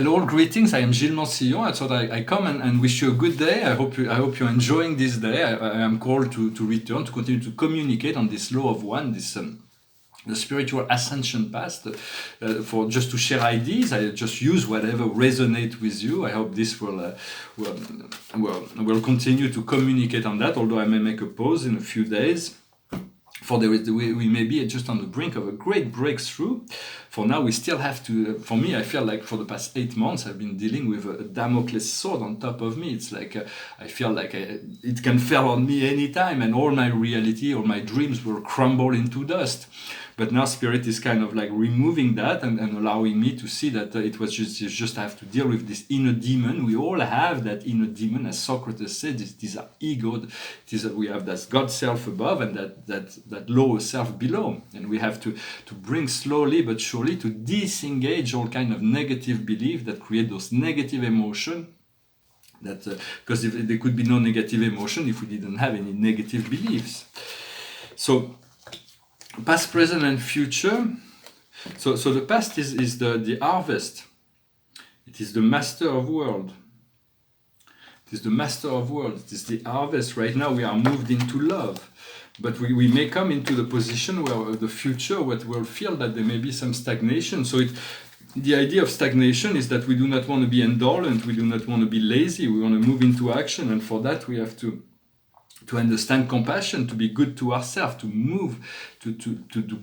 Hello, greetings. I am Gilles Mancillon. I thought I come and wish you a good day. I hope you're enjoying this day. I am called to return, to continue to communicate on this law of one, this the spiritual ascension path, for just to share ideas. I just use whatever resonate with you. I hope this will continue to communicate on that, although I may make a pause in a few days. For we may be just on the brink of a great breakthrough. For now, we still have to, for me, I feel like for the past 8 months, I've been dealing with a Damocles sword on top of me. It's like, I feel like it can fall on me anytime, and all my reality, all my dreams will crumble into dust. But now Spirit is kind of like removing that and allowing me to see that it was just have to deal with this inner demon. We all have that inner demon, as Socrates said. These are ego. We have that God self above and that lower self below, and we have to bring slowly but surely to disengage all kind of negative belief that create those negative emotion. That because if there could be no negative emotion if we didn't have any negative beliefs. So past, present, and future. So the past is the harvest. It is the master of world. It is the master of world. It is the harvest. Right now we are moved into love. But we may come into the position where the future, what we'll feel that there may be some stagnation. So the idea of stagnation is that we do not want to be indolent. We do not want to be lazy. We want to move into action. And for that we have to understand compassion, to be good to ourselves, to move, to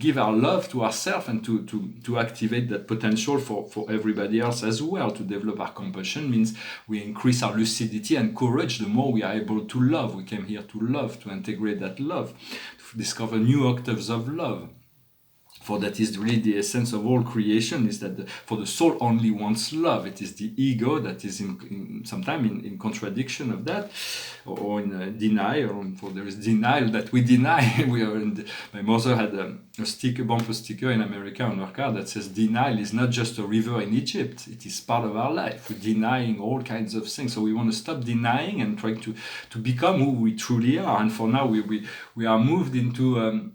give our love to ourselves, and to activate that potential for everybody else as well. To develop our compassion means we increase our lucidity and courage the more we are able to love. We came here to love, to integrate that love, to discover new octaves of love. For that is really the essence of all creation, is that for the soul only wants love. It is the ego that is sometimes in contradiction of that, or in denial. For there is denial that we deny. My mother had a bumper sticker in America on her car that says, "Denial is not just a river in Egypt. It is part of our life. We're denying all kinds of things." So we want to stop denying and try to become who we truly are. And for now, we are moved into.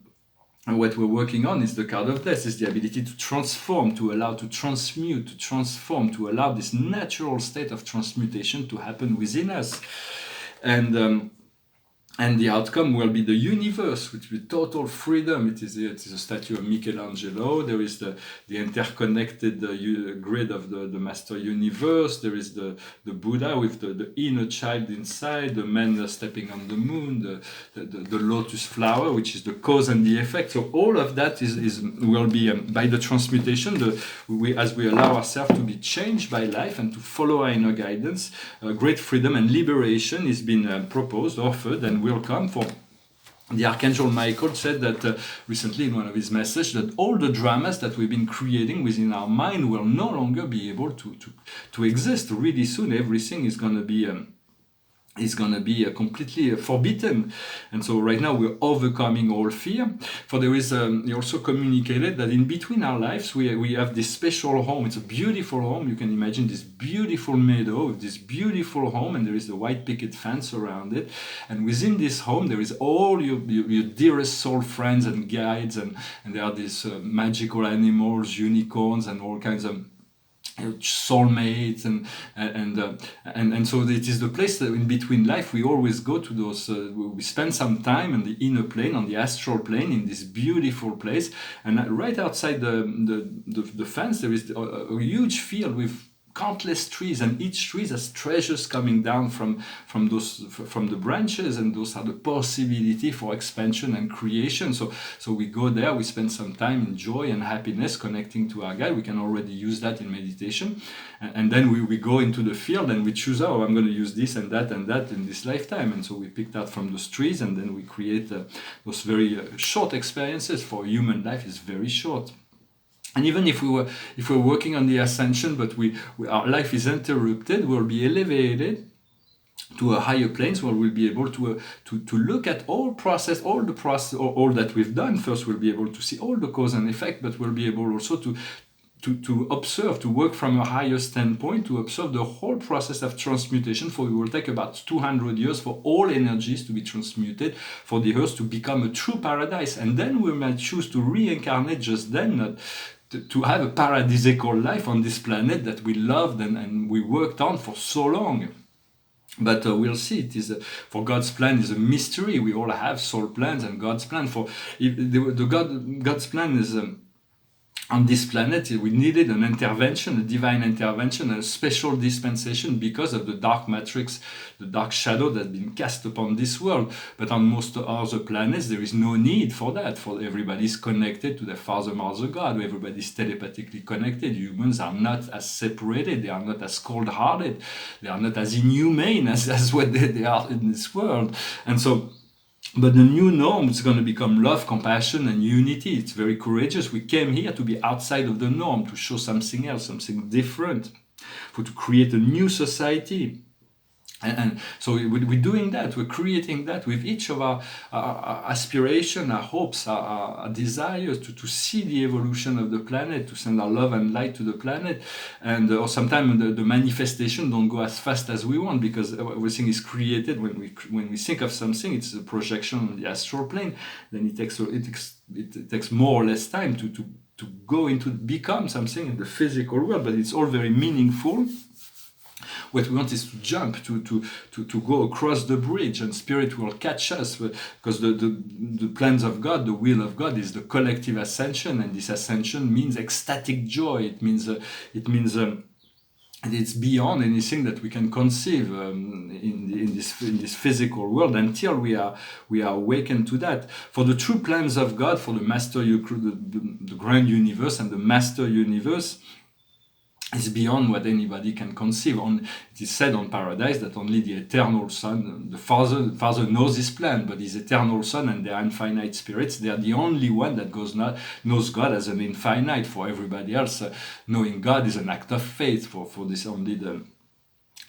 And what we're working on is the card of death, is the ability to transform, to allow, to transmute, to transform, to allow this natural state of transmutation to happen within us. And the outcome will be the universe, which will be total freedom. It is a statue of Michelangelo. There is the interconnected grid of the master universe. There is the Buddha with the inner child inside, the man stepping on the moon, the lotus flower, which is the cause and the effect. So all of that will be by the transmutation. As we allow ourselves to be changed by life and to follow our inner guidance, great freedom and liberation is being proposed, offered, and will come. For the Archangel Michael said that recently in one of his messages, that all the dramas that we've been creating within our mind will no longer be able to exist. Really soon, everything is going to be completely forbidden. And so right now we're overcoming all fear. For there is he also communicated that in between our lives we have this special home. It's a beautiful home. You can imagine this beautiful meadow, this beautiful home, and there is a white picket fence around it. And within this home there is all your dearest soul friends and guides, and there are these magical animals, unicorns, and all kinds of soulmates, and so it is the place that in between life we always go to those. We spend some time on the inner plane, on the astral plane, in this beautiful place, and right outside the fence there is a huge field with countless trees, and each tree has treasures coming down from the branches, and those are the possibility for expansion and creation. So we go there, we spend some time in joy and happiness, connecting to our guide. We can already use that in meditation, and then we go into the field and we choose, I'm going to use this and that in this lifetime. And so we picked out from those trees, and then we create those very short experiences. For human life is very short. And even if we're working on the ascension, but our life is interrupted, we'll be elevated to a higher planes where we'll be able to look at all the process, all that we've done. First, we'll be able to see all the cause and effect, but we'll be able also to observe, to work from a higher standpoint, to observe the whole process of transmutation. For it will take about 200 years for all energies to be transmuted, for the earth to become a true paradise. And then we might choose to reincarnate just then, to have a paradisical life on this planet that we loved and we worked on for so long. But we'll see. It is for God's plan is a mystery. We all have soul plans, and God's plan God's plan is. On this planet, we needed an intervention, a divine intervention, a special dispensation because of the dark matrix, the dark shadow that's been cast upon this world. But on most other planets, there is no need for that. For everybody's connected to the Father, Mother, God. Everybody's telepathically connected. Humans are not as separated. They are not as cold-hearted. They are not as inhumane as what they are in this world. And so, but the new norm is going to become love, compassion, and unity. It's very courageous. We came here to be outside of the norm, to show something else, something different, to create a new society. And so we're doing that. We're creating that with each of our aspirations, our hopes, our desires to see the evolution of the planet, to send our love and light to the planet. And or sometimes the manifestation don't go as fast as we want, because everything is created. When we think of something, it's a projection on the astral plane. Then it takes more or less time to go into become something in the physical world. But it's all very meaningful. What we want is to jump, to go across the bridge, and Spirit will catch us, because the plans of God, the will of God is the collective ascension, and this ascension means ecstatic joy. It means it's beyond anything that we can conceive in this physical world, until we are awakened to that. For the true plans of God, for the master, the grand universe and the master universe, is beyond what anybody can conceive. It is said on Paradise that only the eternal Son, the Father knows his plan, but his eternal Son and their infinite spirits, they are the only one that knows God as an infinite. For everybody else, knowing God is an act of faith. For this only the.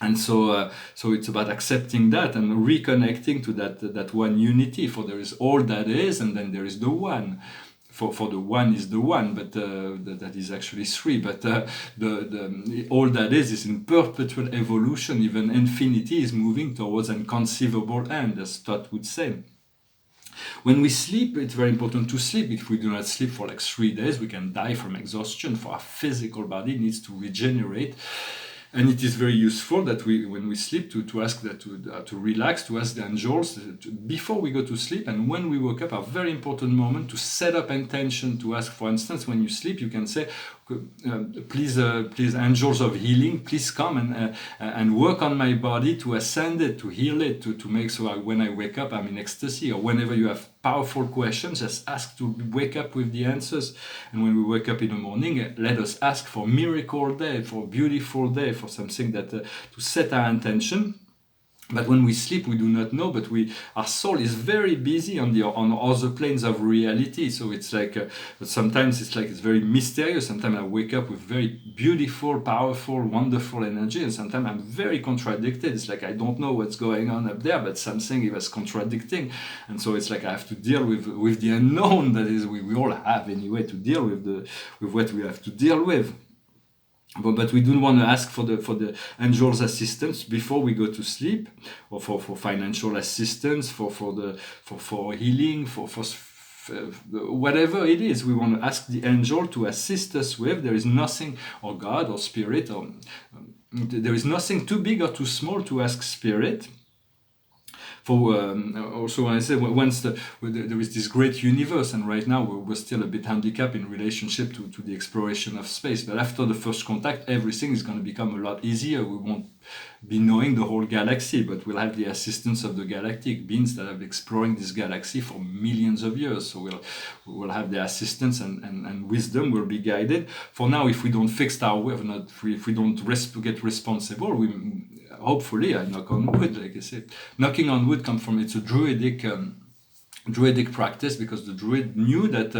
And so it's about accepting that and reconnecting to that one unity. For there is all that is, and then there is the one. For the one is the one, but that is actually three. But the all that is in perpetual evolution. Even infinity is moving towards an inconceivable end, as Todd would say. When we sleep, it's very important to sleep. If we do not sleep for like 3 days, we can die from exhaustion. For our physical body, it needs to regenerate. And it is very useful that when we sleep, to ask that to relax, to ask the angels before we go to sleep, and when we wake up, a very important moment to set up intention, to ask. For instance, when you sleep, you can say, please, angels of healing, please come and work on my body to ascend it, to heal it, to make so when I wake up, I'm in ecstasy. Or whenever you have powerful questions, just ask to wake up with the answers. And when we wake up in the morning, let us ask for miracle day, for beautiful day, for something that to set our intention. But when we sleep, we do not know, but our soul is very busy on other planes of reality. So it's like, but sometimes it's very mysterious. Sometimes I wake up with very beautiful, powerful, wonderful energy, and sometimes I'm very contradicted. It's like I don't know what's going on up there, but something was contradicting. And so it's like I have to deal with the unknown. That is, we all have anyway to deal with what we have to deal with. But we do want to ask for the angels' assistance before we go to sleep, or for financial assistance, for healing, for whatever it is. We want to ask the angel to assist us with. There is nothing, or God or Spirit, or there is nothing too big or too small to ask Spirit. For also, when I say once there is this great universe, and right now we're still a bit handicapped in relationship to the exploration of space. But after the first contact, everything is going to become a lot easier. We won't be knowing the whole galaxy, but we'll have the assistance of the galactic beings that have been exploring this galaxy for millions of years. So we'll have the assistance and wisdom. Will be guided. For now, if we don't fix our way, if we don't get responsible, hopefully, I knock on wood, like I said. Knocking on wood comes from, it's a druidic practice, because the druid knew that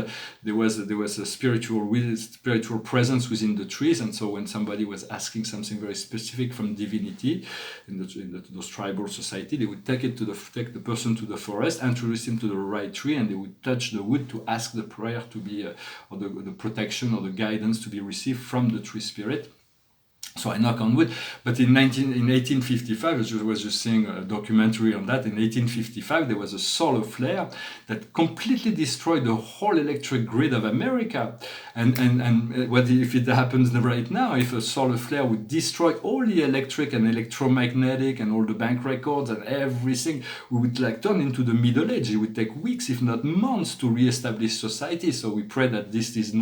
there was a spiritual presence within the trees, and so when somebody was asking something very specific from divinity in those tribal society, they would take the person to the forest, introduce him to the right tree, and they would touch the wood to ask the prayer to be or the protection or the guidance to be received from the tree spirit. So I knock on wood. But in 1855, I was just seeing a documentary on that. In 1855, there was a solar flare that completely destroyed the whole electric grid of America. And what if it happens right now? If a solar flare would destroy all the electric and electromagnetic and all the bank records and everything, we would like turn into the Middle Age. It would take weeks, if not months, to re-establish society. So we pray that this is it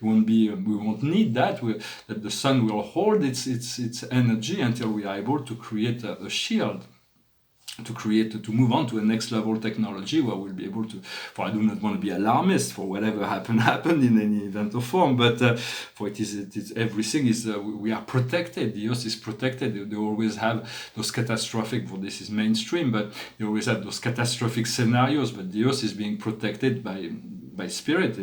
won't be. We won't need that. That the sun will hold its energy until we are able to create a shield, to move on to a next level technology where we'll be able to. For I do not want to be alarmist for whatever happened in any event or form, but for it is everything is we are protected. The earth is protected. They always have those catastrophic. For this is mainstream, but they always have those catastrophic scenarios. But the earth is being protected by spirit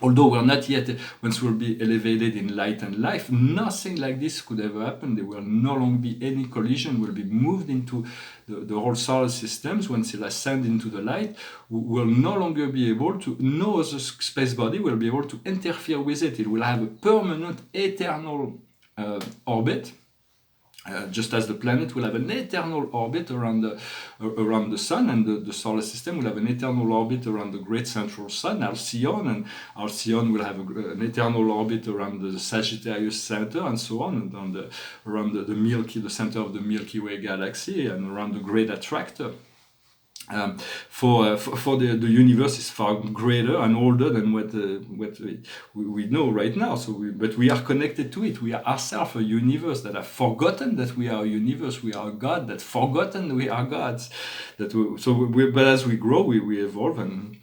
although we're not yet, once we'll be elevated in light and life, nothing like this could ever happen. There will no longer be any collision. We'll be moved into the whole solar systems. Once it ascend into the light, we will no longer be able to, no other space body will be able to interfere with it. It will have a permanent, eternal orbit. Just as the planet will have an eternal orbit around the sun, and the solar system will have an eternal orbit around the great central sun, Alcyon, and Alcyon will have an eternal orbit around the Sagittarius center, and so on, and around the center of the Milky Way galaxy, and around the Great Attractor. For the universe is far greater and older than what we know right now. But we are connected to it. We are ourselves a universe that have forgotten that we are a universe. We are a God that forgotten we are gods. But as we grow, we evolve. And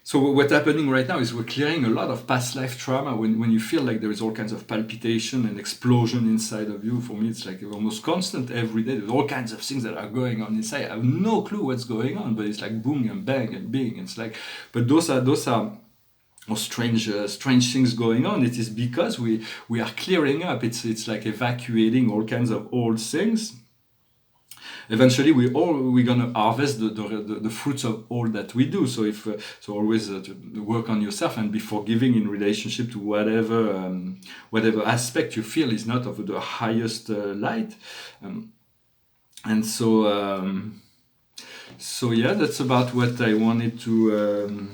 so what's happening right now is we're clearing a lot of past life trauma. When you feel like there is all kinds of palpitation and explosion inside of you, for me it's like almost constant every day. There's all kinds of things that are going on inside. I have no clue what's going on, but it's like boom and bang and bing. It's like, but those are strange things going on. It is because we are clearing up. It's like evacuating all kinds of old things. Eventually we're gonna harvest the fruits of all that we do. So always work on yourself and be forgiving in relationship to whatever aspect you feel is not of the highest light. So yeah, that's about what I wanted to.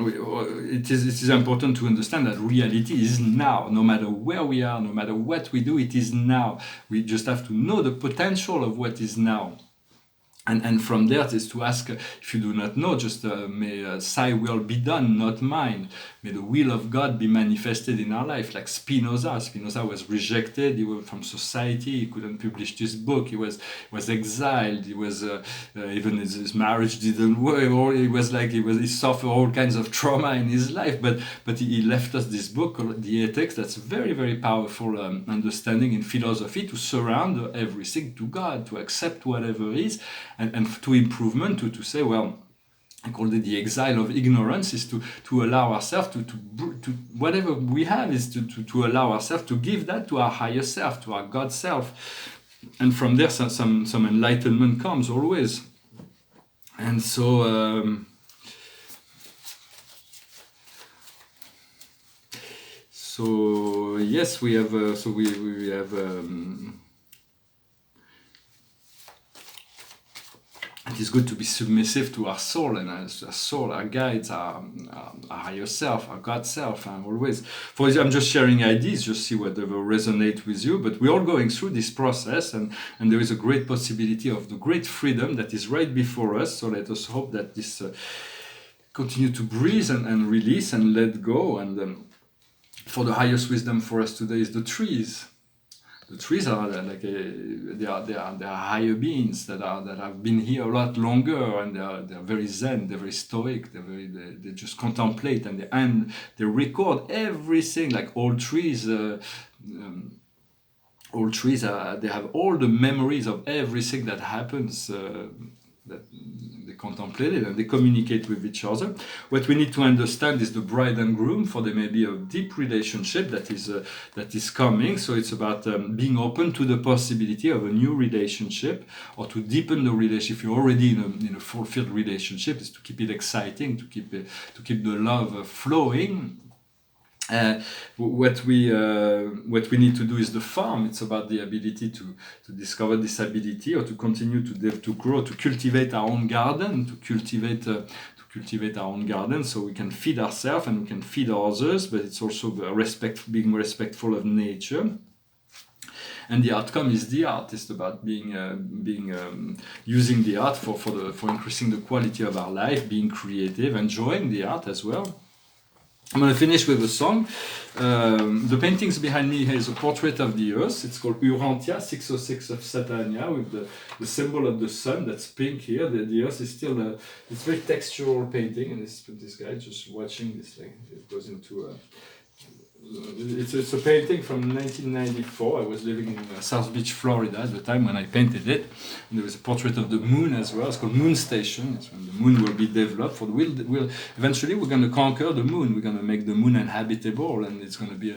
It is important to understand that reality is now. No matter where we are, no matter what we do, it is now. We just have to know the potential of what is now. And from there is to ask, if you do not know, just may thy will be done, not mine. May the will of God be manifested in our life. Like Spinoza was rejected. He was from society. He couldn't publish this book. He was exiled. He was even his marriage didn't work. Or he suffered all kinds of trauma in his life. But he left us this book called The Ethics. That's very, very powerful understanding in philosophy, to surround everything to God, to accept whatever is. And to improvement, to say, well, I call it the exile of ignorance, is to allow ourselves to whatever we have is to allow ourselves to give that to our higher self, to our God self. And from there some enlightenment comes always. And so yes, we have we have it is good to be submissive to our soul, and our soul, our guides, our higher self, our God self. And always, I'm just sharing ideas, just see whatever resonate with you. But we're all going through this process, and there is a great possibility of the great freedom that is right before us. So let us hope that this continue to breathe and release and let go. And for the highest wisdom for us today is the trees. The trees are like they are higher beings that have been here a lot longer, and they are very zen, they're very stoic, they just contemplate, and they record everything. Like all trees, they have all the memories of everything that happens. That they contemplate it and they communicate with each other. What we need to understand is the bride and groom, for there may be a deep relationship that is coming. So it's about being open to the possibility of a new relationship, or to deepen the relationship. If you're already in a fulfilled relationship, is to keep it exciting, to keep the love flowing. What we need to do is the farm. It's about the ability to discover this ability, or to continue to grow, to cultivate our own garden, to cultivate our own garden, so we can feed ourselves and we can feed others. But it's also being respectful of nature. And the outcome is the art. It's about using the art for increasing the quality of our life, being creative, enjoying the art as well. I'm going to finish with a song. The paintings behind me here is a portrait of the Earth. It's called Urantia 606 of Satania, with the symbol of the sun that's pink here. The Earth is still it's very textural painting, and this guy just watching this thing. It goes into it's a painting from 1994. I was living in South Beach, Florida at the time when I painted it. And there was a portrait of the moon as well. It's called Moon Station. It's when the moon will be developed. Eventually we're going to conquer the moon. We're going to make the moon inhabitable, and it's going to be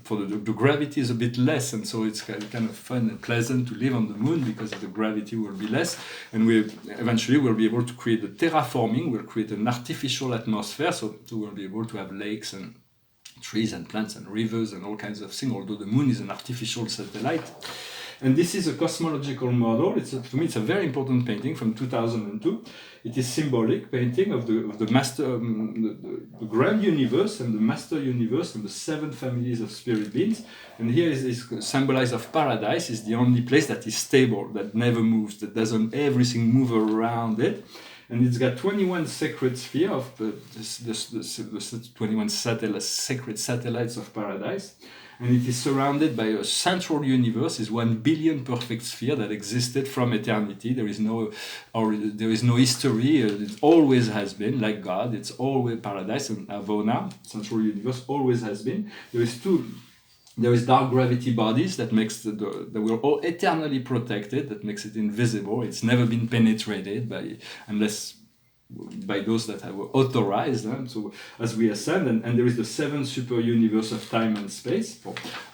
the gravity is a bit less, and so it's kind of fun and pleasant to live on the moon because the gravity will be less. And eventually we'll be able to create the terraforming. We'll create an artificial atmosphere, so we'll be able to have lakes and trees and plants and rivers and all kinds of things, although the moon is an artificial satellite. And this is a cosmological model. To me, it's a very important painting from 2002. It is symbolic painting of the master, the grand universe and the master universe and the 7 families of spirit beings. And here is symbolized of paradise. Is the only place that is stable, that never moves, that doesn't everything move around it. And it's got 21 sacred spheres of the 21 sacred satellites of paradise. And it is surrounded by a central universe, is 1 billion perfect sphere that existed from eternity. There is no history. It always has been, like God. It's always paradise, and Avona, central universe, always has been. There is dark gravity bodies that that we're all eternally protected, that makes it invisible. It's never been penetrated unless by those that have authorized. So as we ascend, and there is the 7th super universe of time and space.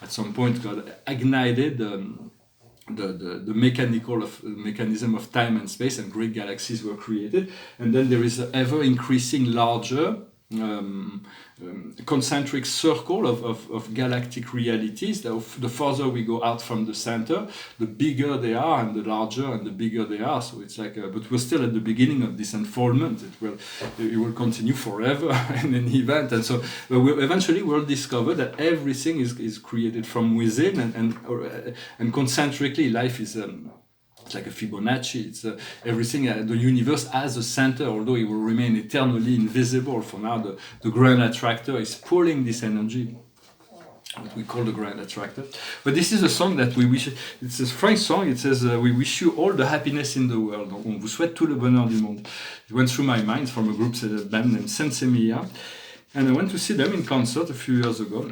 At some point, God ignited the mechanism of time and space, and great galaxies were created. And then there is an ever increasing larger concentric circle of galactic realities. The further we go out from the center, the bigger they are, and the larger and the bigger they are. So it's like, but we're still at the beginning of this unfoldment. It will continue forever in an event, and so eventually we'll discover that everything is created from within, and concentrically life is. It's like a Fibonacci. It's everything. The universe has a center, although it will remain eternally invisible. For now, the grand attractor is pulling this energy, what we call the grand attractor. But this is a song that we wish. It's a French song. It says, "We wish you all the happiness in the world." On vous souhaite tout le bonheur du monde. It went through my mind from a group, a band named Sensemilla, and I went to see them in concert a few years ago.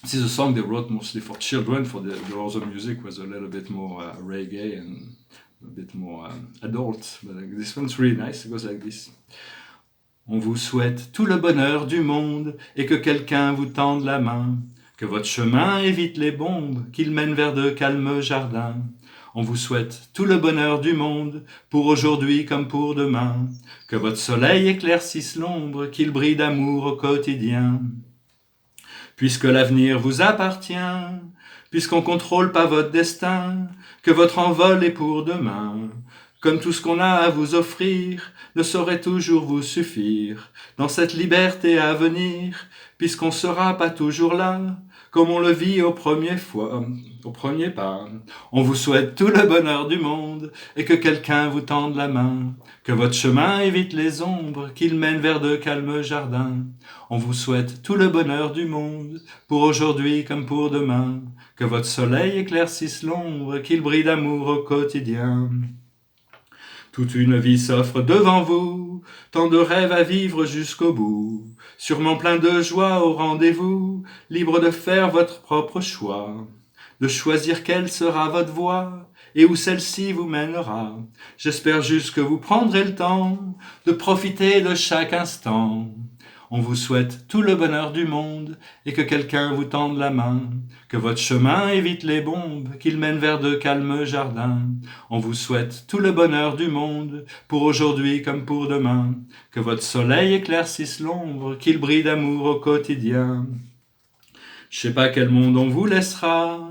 This is a song they wrote mostly for children. For the other music was a little bit more reggae and a bit more adult. But this one's really nice. It goes like this. On vous souhaite tout le bonheur du monde et que quelqu'un vous tende la main. Que votre chemin évite les bombes, qu'il mène vers de calmes jardins. On vous souhaite tout le bonheur du monde, pour aujourd'hui comme pour demain. Que votre soleil éclaircisse l'ombre, qu'il brille d'amour au quotidien. Puisque l'avenir vous appartient, puisqu'on contrôle pas votre destin, que votre envol est pour demain. Comme tout ce qu'on a à vous offrir ne saurait toujours vous suffire dans cette liberté à venir, puisqu'on sera pas toujours là, comme on le vit au premier pas. On vous souhaite tout le bonheur du monde et que quelqu'un vous tende la main, que votre chemin évite les ombres, qu'il mène vers de calmes jardins. On vous souhaite tout le bonheur du monde, pour aujourd'hui comme pour demain, que votre soleil éclaircisse l'ombre, qu'il brille d'amour au quotidien. Toute une vie s'offre devant vous, tant de rêves à vivre jusqu'au bout, sûrement plein de joie au rendez-vous, libre de faire votre propre choix, de choisir quelle sera votre voie, et où celle-ci vous mènera. J'espère juste que vous prendrez le temps de profiter de chaque instant. On vous souhaite tout le bonheur du monde et que quelqu'un vous tende la main. Que votre chemin évite les bombes, qu'il mène vers de calmes jardins. On vous souhaite tout le bonheur du monde, pour aujourd'hui comme pour demain. Que votre soleil éclaircisse l'ombre, qu'il brille d'amour au quotidien. Je sais pas quel monde on vous laissera.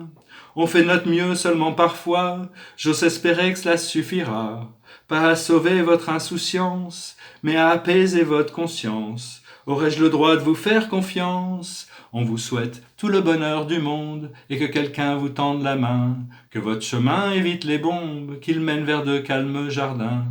On fait notre mieux seulement parfois. J'ose espérer que cela suffira. Pas à sauver votre insouciance, mais à apaiser votre conscience. Aurais-je le droit de vous faire confiance? On vous souhaite tout le bonheur du monde et que quelqu'un vous tende la main. Que votre chemin évite les bombes, qu'il mène vers de calmes jardins.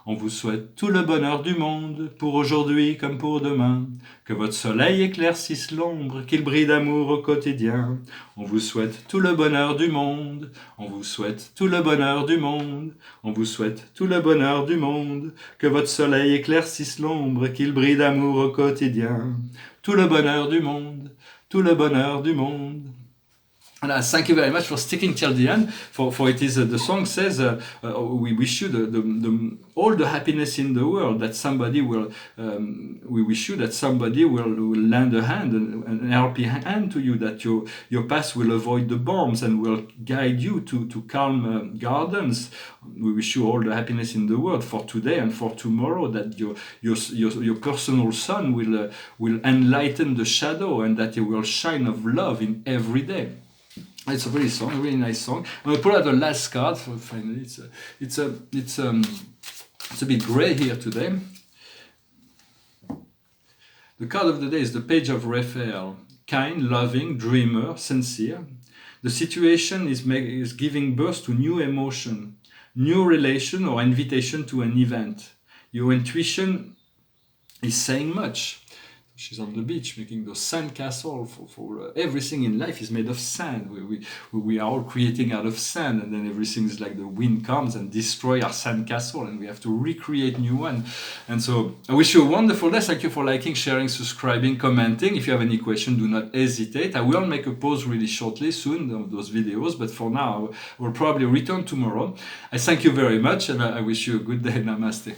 On vous souhaite tout le bonheur du monde, pour aujourd'hui comme pour demain. Que votre soleil éclaircisse l'ombre, qu'il brille d'amour au quotidien. On vous souhaite tout le bonheur du monde. On vous souhaite tout le bonheur du monde. On vous souhaite tout le bonheur du monde. Que votre soleil éclaircisse l'ombre, qu'il brille d'amour au quotidien. Tout le bonheur du monde. Tout le bonheur du monde. And thank you very much for sticking till the end. For it is the song says we wish you all the happiness in the world. That somebody will we wish you that somebody will lend a hand, an helping hand to you. That your path will avoid the bombs and will guide you to calm gardens. We wish you all the happiness in the world for today and for tomorrow. That your personal sun will enlighten the shadow and that it will shine of love in every day. It's a really nice song. I'm gonna pull out the last card for finally. It's a bit grey here today. The card of the day is the Page of Raphael. Kind, loving, dreamer, sincere. The situation is giving birth to new emotion, new relation or invitation to an event. Your intuition is saying much. She's on the beach making those sand castles for everything in life is made of sand. We are all creating out of sand, and then everything is like the wind comes and destroy our sand castle, and we have to recreate new one. And so I wish you a wonderful day. Thank you for liking, sharing, subscribing, commenting. If you have any question, do not hesitate. I will make a pause really shortly soon of those videos, but for now I will probably return tomorrow. I thank you very much, and I wish you a good day. Namaste.